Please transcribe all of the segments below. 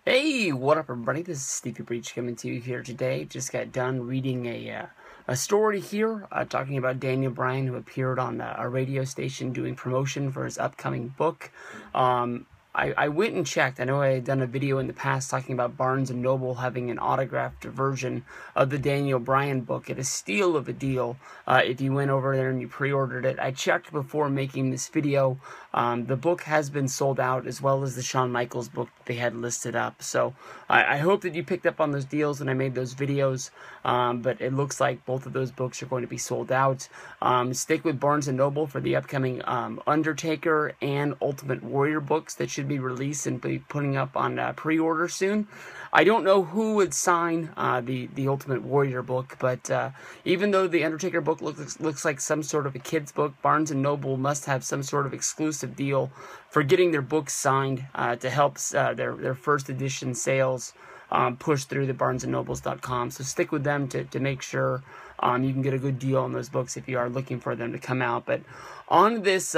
Hey, what up, everybody? This is Stevie Breach coming to you here today. Just got done reading a story here talking about Daniel Bryan, who appeared on a radio station doing promotion for his upcoming book. I went and checked. I know I had done a video in the past talking about Barnes & Noble having an autographed version of the Daniel Bryan book at a steal of a deal if you went over there and you pre-ordered it. I checked before making this video. The book has been sold out, as well as the Shawn Michaels book that they had listed up. So I hope that you picked up on those deals when I made those videos, but it looks like both of those books are going to be sold out. Stick with Barnes & Noble for the upcoming Undertaker and Ultimate Warrior books that should be released and be putting up on pre-order soon. I don't know who would sign the Ultimate Warrior book, but even though the Undertaker book looks like some sort of a kid's book, Barnes & Noble must have some sort of exclusive deal for getting their books signed to help their first edition sales push through the barnesandnobles.com. So stick with them to make sure you can get a good deal on those books if you are looking for them to come out. But on this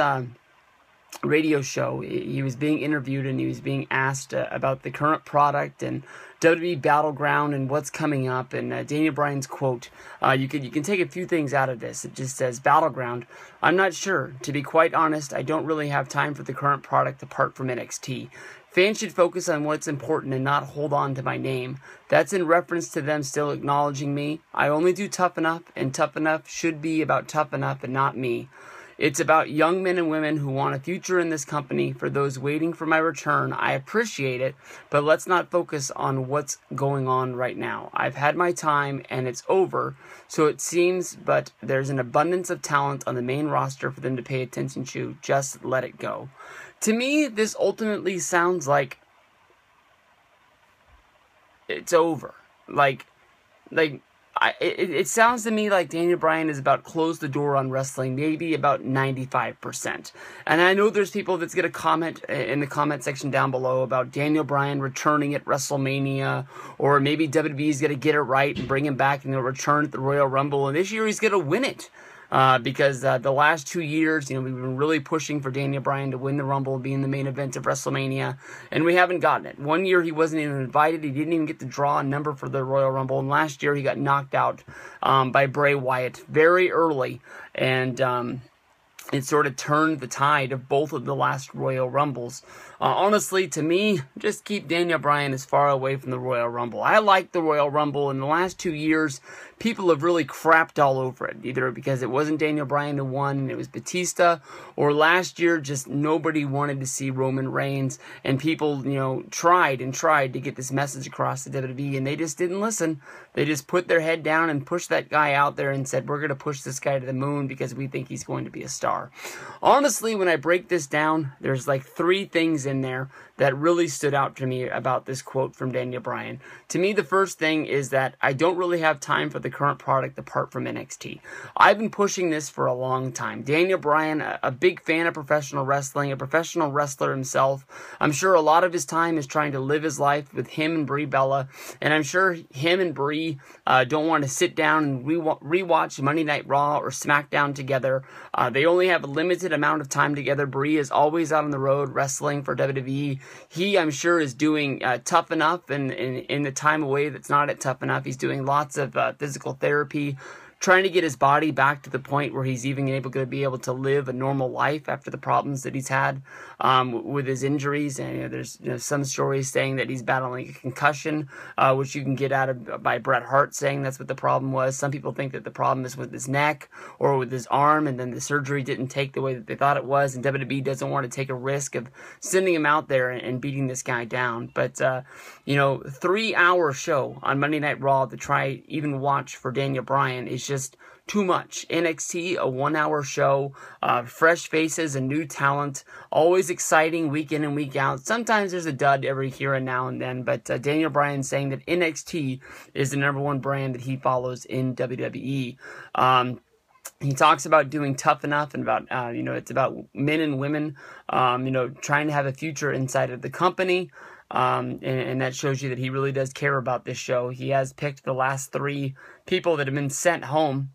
radio show, he was being interviewed and he was being asked about the current product and WWE Battleground and what's coming up. And Daniel Bryan's quote, you can take a few things out of this. It just says, "Battleground, I'm not sure. To be quite honest, I don't really have time for the current product apart from NXT. Fans should focus on what's important and not hold on to my name. That's in reference to them still acknowledging me. I only do Tough Enough, and Tough Enough should be about Tough Enough and not me. It's about young men and women who want a future in this company. For those waiting for my return, I appreciate it, but let's not focus on what's going on right now. I've had my time and it's over, so it seems, but there's an abundance of talent on the main roster for them to pay attention to. Just let it go." To me, this ultimately sounds like it's over. It sounds to me like Daniel Bryan is about close the door on wrestling, maybe about 95%. And I know there's people that's going to comment in the comment section down below about Daniel Bryan returning at WrestleMania, or maybe WWE's going to get it right and bring him back and he'll return at the Royal Rumble, and this year he's going to win it. Because the last 2 years, we've been really pushing for Daniel Bryan to win the Rumble and be in the main event of WrestleMania, and we haven't gotten it. 1 year he wasn't even invited. He didn't even get to draw a number for the Royal Rumble, and last year he got knocked out by Bray Wyatt very early, and it sort of turned the tide of both of the last Royal Rumbles. Honestly, to me, just keep Daniel Bryan as far away from the Royal Rumble. I like the Royal Rumble. In the last 2 years, people have really crapped all over it, either because it wasn't Daniel Bryan who won and it was Batista, or last year just nobody wanted to see Roman Reigns, and people, tried to get this message across to WWE, and they just didn't listen. They just put their head down and pushed that guy out there and said, we're going to push this guy to the moon because we think he's going to be a star. Honestly, when I break this down, there's like 3 things in there that really stood out to me about this quote from Daniel Bryan. To me, the first thing is that I don't really have time for the current product apart from NXT. I've been pushing this for a long time. Daniel Bryan, a big fan of professional wrestling, a professional wrestler himself. I'm sure a lot of his time is trying to live his life with him and Brie Bella, and I'm sure him and Brie don't want to sit down and rewatch Monday Night Raw or SmackDown together. They only have a limited amount of time together. Brie is always out on the road wrestling for WWE. He, I'm sure, is doing Tough Enough, and in the time away that's not at Tough Enough, he's doing lots of physical therapy, trying to get his body back to the point where he's even able to live a normal life after the problems that he's had with his injuries. And there's some stories saying that he's battling a concussion, which you can get out of by Bret Hart saying that's what the problem was. Some people think that the problem is with his neck or with his arm, and then the surgery didn't take the way that they thought it was, and WWE doesn't want to take a risk of sending him out there and beating this guy down. But 3-hour show on Monday Night Raw to try even watch for Daniel Bryan is just too much. NXT, a 1-hour show, fresh faces and new talent, always exciting week in and week out. Sometimes there's a dud every here and now and then, but Daniel Bryan saying that NXT is the #1 brand that he follows in WWE. He talks about doing Tough Enough and about, it's about men and women, trying to have a future inside of the company. And that shows you that he really does care about this show. He has picked the last 3 people that have been sent home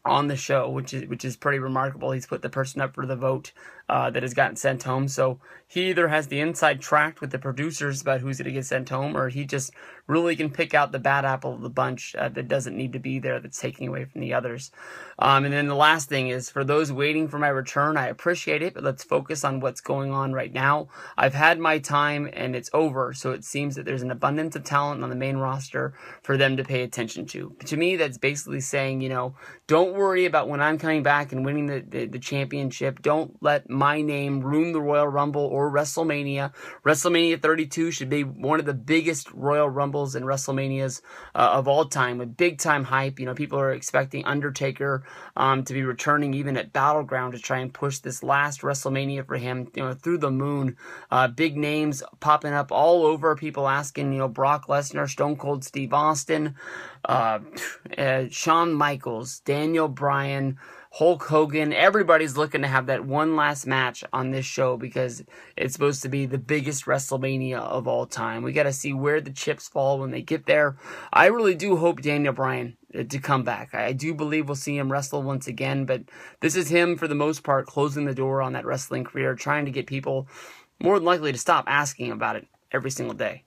on the show, which is pretty remarkable. He's put the person up for the vote that has gotten sent home. So he either has the inside track with the producers about who's going to get sent home, or he just really can pick out the bad apple of the bunch that doesn't need to be there, that's taking away from the others. And then the last thing is, for those waiting for my return, I appreciate it, but let's focus on what's going on right now. I've had my time and it's over, so it seems that there's an abundance of talent on the main roster for them to pay attention to. To me, that's basically saying, don't worry about when I'm coming back and winning the championship. Don't let my name ruin the Royal Rumble or WrestleMania. WrestleMania 32 should be one of the biggest Royal Rumbles and WrestleManias of all time, with big time hype. People are expecting Undertaker to be returning even at Battleground to try and push this last WrestleMania for him, through the moon. Big names popping up all over. People asking, Brock Lesnar, Stone Cold Steve Austin, Shawn Michaels, Daniel Bryan, Hulk Hogan. Everybody's looking to have that one last match on this show because it's supposed to be the biggest WrestleMania of all time. We got to see where the chips fall when they get there. I really do hope Daniel Bryan to come back. I do believe we'll see him wrestle once again, but this is him, for the most part, closing the door on that wrestling career, trying to get people more than likely to stop asking about it every single day.